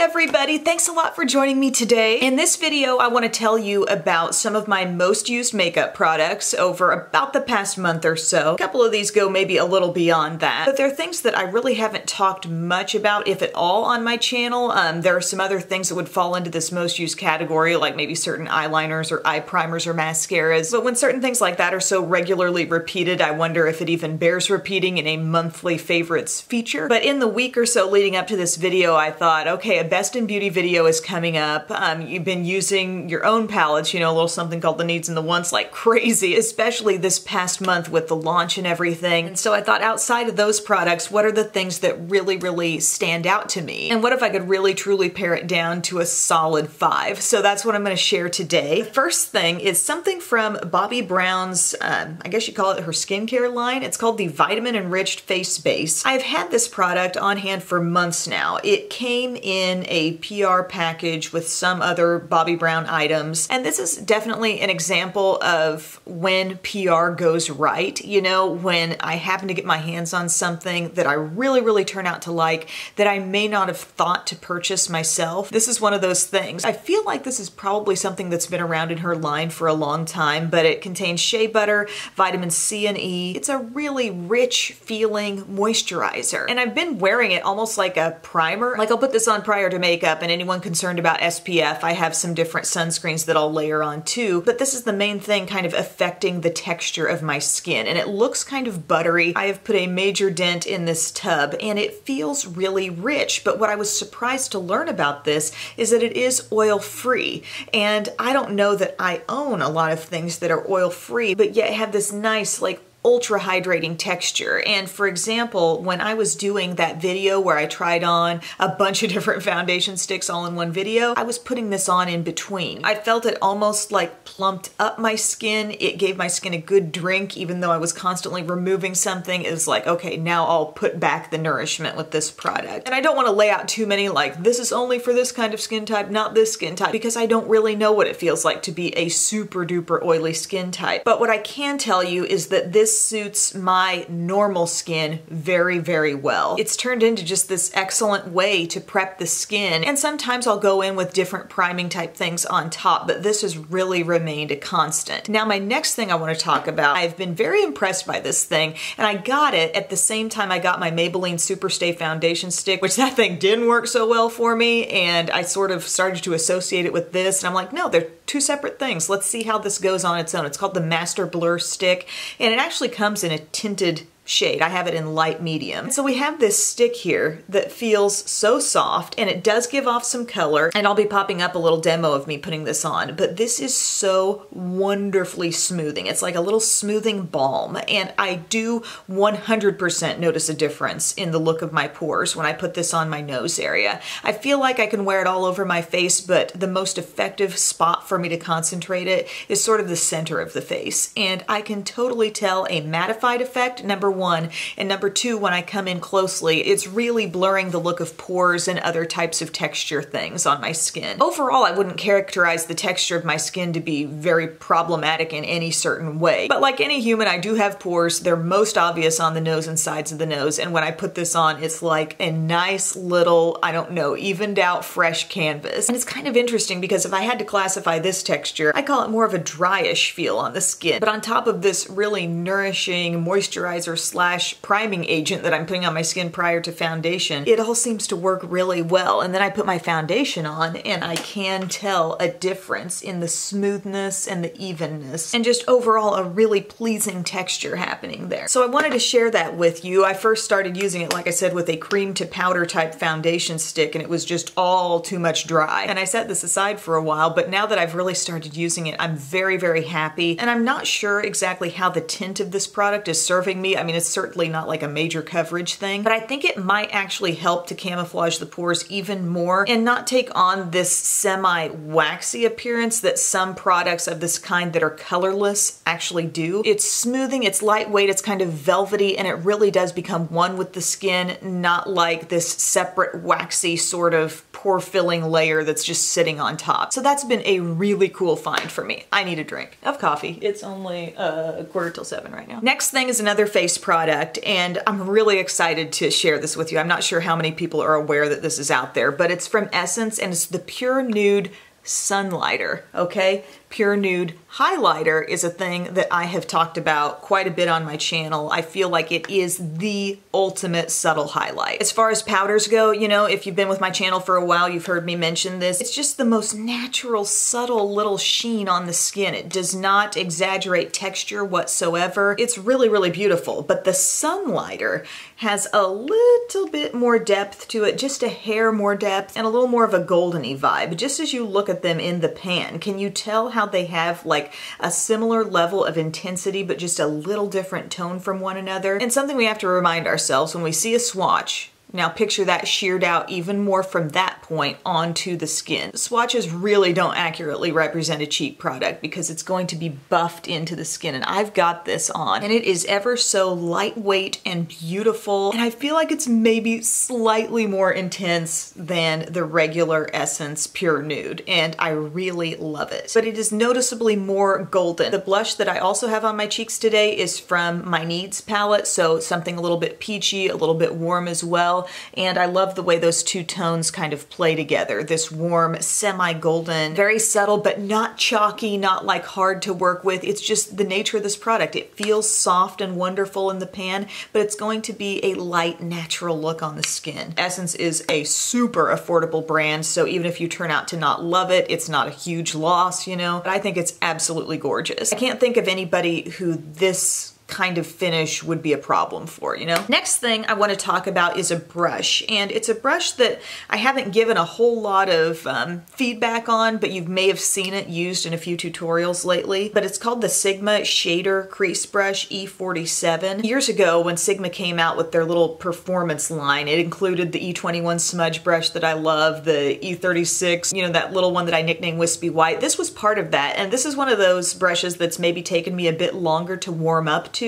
everybody, thanks a lot for joining me today. In this video, I want to tell you about some of my most used makeup products over about the past month or so. A couple of these go maybe a little beyond that, but they're things that I really haven't talked much about, if at all, on my channel. There are some other things that would fall into this most used category, like maybe certain eyeliners or eye primers or mascaras, but when certain things like that are so regularly repeated, I wonder if it even bears repeating in a monthly favorites feature. But in the week or so leading up to this video, I thought, okay, a Best in Beauty video is coming up. You've been using your own palettes, you know, a little something called the needs and the wants like crazy, especially this past month with the launch and everything. And so I thought, outside of those products, what are the things that really stand out to me? And what if I could really truly pare it down to a solid 5? So that's what I'm going to share today. The first thing is something from Bobbi Brown's, I guess you call it her skincare line. It's called the Vitamin Enriched Face Base. I've had this product on hand for months now. It came in a PR package with some other Bobbi Brown items, and this is definitely an example of when PR goes right. You know, when I happen to get my hands on something that I really turn out to like that I may not have thought to purchase myself. This is one of those things. I feel like this is probably something that's been around in her line for a long time, but it contains shea butter, vitamin C and E. It's a really rich feeling moisturizer, and I've been wearing it almost like a primer. Like, I'll put this on prior to makeup, and anyone concerned about SPF, I have some different sunscreens that I'll layer on too, but this is the main thing kind of affecting the texture of my skin, and it looks kind of buttery. I have put a major dent in this tub, and it feels really rich, but what I was surprised to learn about this is that it is oil-free, and I don't know that I own a lot of things that are oil-free, but yet have this nice, like, ultra hydrating texture. And for example, when I was doing that video where I tried on a bunch of different foundation sticks all in one video, I was putting this on in between. I felt it almost like plumped up my skin. It gave my skin a good drink, even though I was constantly removing something. It was like, okay, now I'll put back the nourishment with this product. And I don't want to lay out too many like, this is only for this kind of skin type, not this skin type, because I don't really know what it feels like to be a super duper oily skin type. But what I can tell you is that this suits my normal skin very well. It's turned into just this excellent way to prep the skin, and sometimes I'll go in with different priming type things on top, but this has really remained a constant. Now, my next thing I want to talk about, I've been very impressed by this thing, and I got it at the same time I got my Maybelline Superstay foundation stick, which that thing didn't work so well for me, and I sort of started to associate it with this, and I'm like, no, they're two separate things. Let's see how this goes on its own. It's called the Master Blur Stick, and it actually comes in a tinted shade. I have it in light medium. So we have this stick here that feels so soft, and it does give off some color, and I'll be popping up a little demo of me putting this on, but this is so wonderfully smoothing. It's like a little smoothing balm, and I do 100% notice a difference in the look of my pores when I put this on my nose area. I feel like I can wear it all over my face, but the most effective spot for me to concentrate it is sort of the center of the face, and I can totally tell a mattified effect, number one, and number two, when I come in closely, it's really blurring the look of pores and other types of texture things on my skin. Overall, I wouldn't characterize the texture of my skin to be very problematic in any certain way, but like any human, I do have pores. They're most obvious on the nose and sides of the nose, and when I put this on, it's like a nice little, I don't know, evened out fresh canvas. And it's kind of interesting because if I had to classify this texture, I call it more of a dryish feel on the skin, but on top of this really nourishing moisturizer slash priming agent that I'm putting on my skin prior to foundation, it all seems to work really well. And then I put my foundation on, and I can tell a difference in the smoothness and the evenness, and just overall a really pleasing texture happening there. So I wanted to share that with you. I first started using it, like I said, with a cream to powder type foundation stick, and it was just all too much dry. And I set this aside for a while, but now that I've really started using it, I'm very happy. And I'm not sure exactly how the tint of this product is serving me. I mean, it's certainly not like a major coverage thing, but I think it might actually help to camouflage the pores even more and not take on this semi-waxy appearance that some products of this kind that are colorless actually do. It's smoothing, it's lightweight, it's kind of velvety, and it really does become one with the skin, not like this separate waxy sort of pore filling layer that's just sitting on top. So that's been a really cool find for me. I need a drink of coffee. It's only 6:45 right now. Next thing is another face product, and I'm really excited to share this with you. I'm not sure how many people are aware that this is out there, but it's from Essence, and it's the Pure Nude Sunlighter, okay? Pure Nude Highlighter is a thing that I have talked about quite a bit on my channel. I feel like it is the ultimate subtle highlight. As far as powders go, you know, if you've been with my channel for a while, you've heard me mention this. It's just the most natural, subtle little sheen on the skin. It does not exaggerate texture whatsoever. It's really, really beautiful. But the Sunlighter has a little bit more depth to it, just a hair more depth, and a little more of a goldeny vibe. Just as you look at them in the pan, can you tell how they have like a similar level of intensity but just a little different tone from one another? And something we have to remind ourselves when we see a swatch, now picture that sheared out even more from that point onto the skin. Swatches really don't accurately represent a cheap product because it's going to be buffed into the skin, and I've got this on and it is ever so lightweight and beautiful, and I feel like it's maybe slightly more intense than the regular Essence Pure Nude, and I really love it. But it is noticeably more golden. The blush that I also have on my cheeks today is from my Needs palette, so something a little bit peachy, a little bit warm as well. And I love the way those two tones kind of play together. This warm, semi-golden, very subtle, but not chalky, not like hard to work with. It's just the nature of this product. It feels soft and wonderful in the pan, but it's going to be a light, natural look on the skin. Essence is a super affordable brand, so even if you turn out to not love it, it's not a huge loss, you know? But I think it's absolutely gorgeous. I can't think of anybody who this kind of finish would be a problem for, you know? Next thing I want to talk about is a brush, and it's a brush that I haven't given a whole lot of feedback on, but you may have seen it used in a few tutorials lately. But it's called the Sigma Shader Crease Brush E47. Years ago when Sigma came out with their little performance line, it included the E21 smudge brush that I love, the E36, you know, that little one that I nicknamed Wispy White. This was part of that, and this is one of those brushes that's maybe taken me a bit longer to warm up to,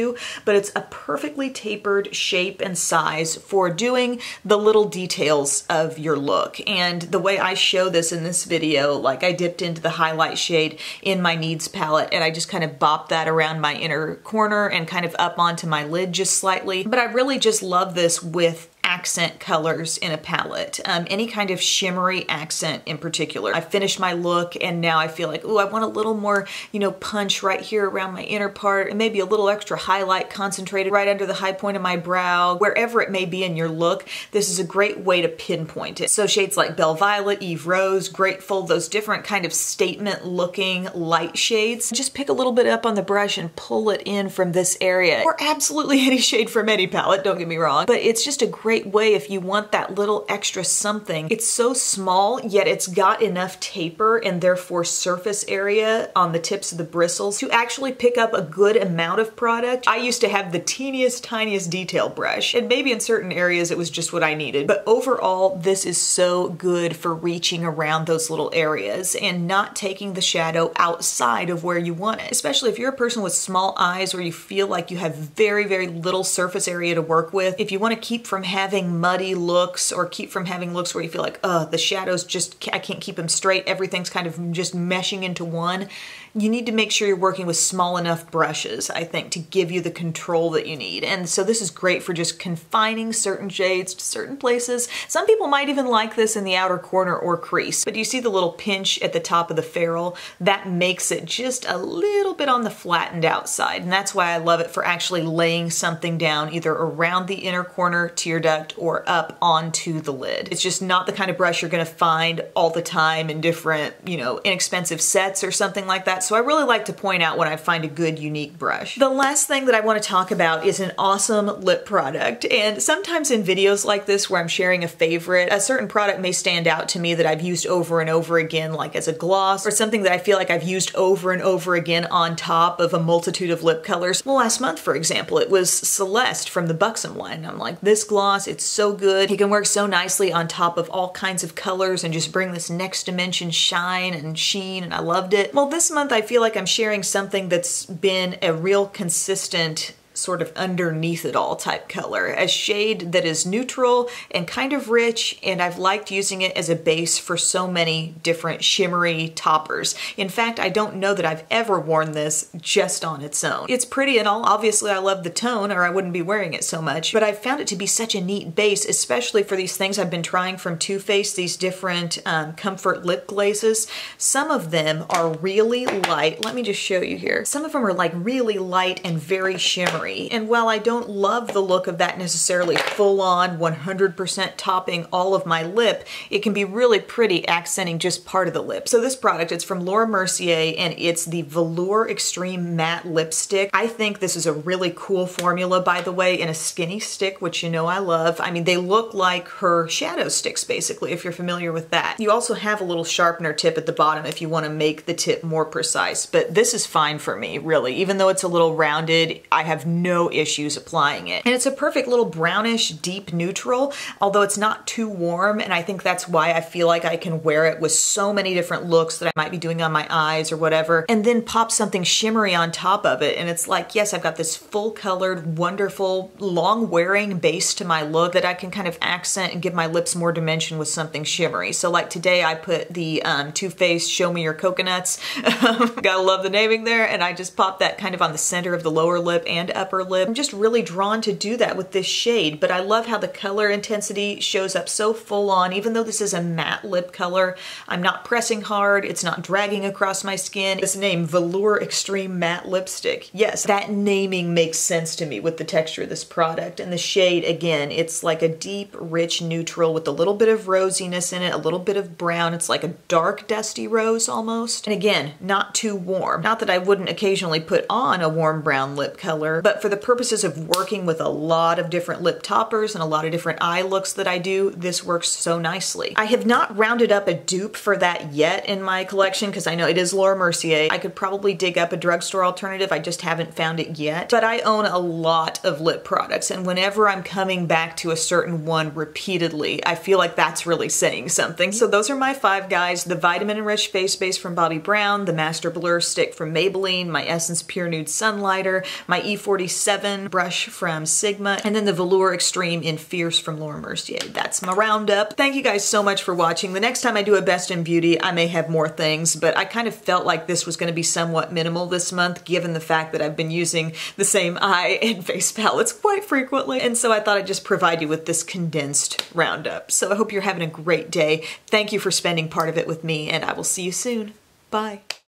but it's a perfectly tapered shape and size for doing the little details of your look. And the way I show this in this video, like I dipped into the highlight shade in my Needs palette and I just kind of bopped that around my inner corner and kind of up onto my lid just slightly. But I really just love this with accent colors in a palette, any kind of shimmery accent in particular. I finished my look and now I feel like, ooh, I want a little more, you know, punch right here around my inner part, and maybe a little extra highlight concentrated right under the high point of my brow. Wherever it may be in your look, this is a great way to pinpoint it. So shades like Belle Violet, Eve Rose, Grateful, those different kind of statement looking light shades, just pick a little bit up on the brush and pull it in from this area, or absolutely any shade from any palette, don't get me wrong, but it's just a great way if you want that little extra something. It's so small, yet it's got enough taper and therefore surface area on the tips of the bristles to actually pick up a good amount of product. I used to have the teeniest, tiniest detail brush, and maybe in certain areas it was just what I needed, but overall this is so good for reaching around those little areas and not taking the shadow outside of where you want it. Especially if you're a person with small eyes or you feel like you have very, very little surface area to work with. If you want to keep from having muddy looks or keep from having looks where you feel like, the shadows just, I can't keep them straight, everything's kind of just meshing into one, you need to make sure you're working with small enough brushes, I think, to give you the control that you need. And so this is great for just confining certain shades to certain places. Some people might even like this in the outer corner or crease, but you see the little pinch at the top of the ferrule? That makes it just a little bit on the flattened outside, and that's why I love it for actually laying something down either around the inner corner, tear duct, or up onto the lid. It's just not the kind of brush you're gonna find all the time in different, you know, inexpensive sets or something like that. So I really like to point out when I find a good, unique brush. The last thing that I want to talk about is an awesome lip product. And sometimes in videos like this where I'm sharing a favorite, a certain product may stand out to me that I've used over and over again, like as a gloss, or something that I feel like I've used over and over again on top of a multitude of lip colors. Well, last month, for example, it was Celeste from the Buxom line. I'm like, this gloss, it's so good. It can work so nicely on top of all kinds of colors and just bring this next dimension shine and sheen, and I loved it. Well, this month I feel like I'm sharing something that's been a real consistent sort of underneath it all type color. A shade that is neutral and kind of rich, and I've liked using it as a base for so many different shimmery toppers. In fact, I don't know that I've ever worn this just on its own. It's pretty and all. Obviously, I love the tone or I wouldn't be wearing it so much, but I've found it to be such a neat base, especially for these things I've been trying from Too Faced, these different comfort lip glazes. Some of them are really light. Let me just show you here. Some of them are like really light and very shimmery. And while I don't love the look of that necessarily full on 100% topping all of my lip, it can be really pretty accenting just part of the lip. So this product, it's from Laura Mercier and it's the Velour Extreme Matte Lipstick. I think this is a really cool formula, by the way, in a skinny stick, which you know I love. I mean, they look like her shadow sticks, basically, if you're familiar with that. You also have a little sharpener tip at the bottom if you want to make the tip more precise, but this is fine for me, really. Even though it's a little rounded, I have no issues applying it. And it's a perfect little brownish, deep neutral, although it's not too warm, and I think that's why I feel like I can wear it with so many different looks that I might be doing on my eyes or whatever, and then pop something shimmery on top of it, and it's like, yes, I've got this full-colored, wonderful, long-wearing base to my look that I can kind of accent and give my lips more dimension with something shimmery. So like today, I put the Too Faced Show Me Your Coconuts. Gotta love the naming there, and I just popped that kind of on the center of the lower lip and upper lip. I'm just really drawn to do that with this shade, but I love how the color intensity shows up so full on. Even though this is a matte lip color, I'm not pressing hard, it's not dragging across my skin. This name, Velour Extreme Matte Lipstick. Yes, that naming makes sense to me with the texture of this product. And the shade, again, it's like a deep, rich neutral with a little bit of rosiness in it, a little bit of brown. It's like a dark, dusty rose almost. And again, not too warm. Not that I wouldn't occasionally put on a warm brown lip color, but for the purposes of working with a lot of different lip toppers and a lot of different eye looks that I do, this works so nicely. I have not rounded up a dupe for that yet in my collection because I know it is Laura Mercier. I could probably dig up a drugstore alternative, I just haven't found it yet. But I own a lot of lip products, and whenever I'm coming back to a certain one repeatedly, I feel like that's really saying something. So those are my 5 guys: the Vitamin Enriched Face Base from Bobbi Brown, the Master Blur Stick from Maybelline, my Essence Pure Nude Sunlighter, my E47 brush from Sigma, and then the Velour Extreme in Fierce from Laura Mercier. That's my roundup. Thank you guys so much for watching. The next time I do a Best in Beauty, I may have more things, but I kind of felt like this was going to be somewhat minimal this month, given the fact that I've been using the same eye and face palettes quite frequently. And so I thought I'd just provide you with this condensed roundup. So I hope you're having a great day. Thank you for spending part of it with me, and I will see you soon. Bye.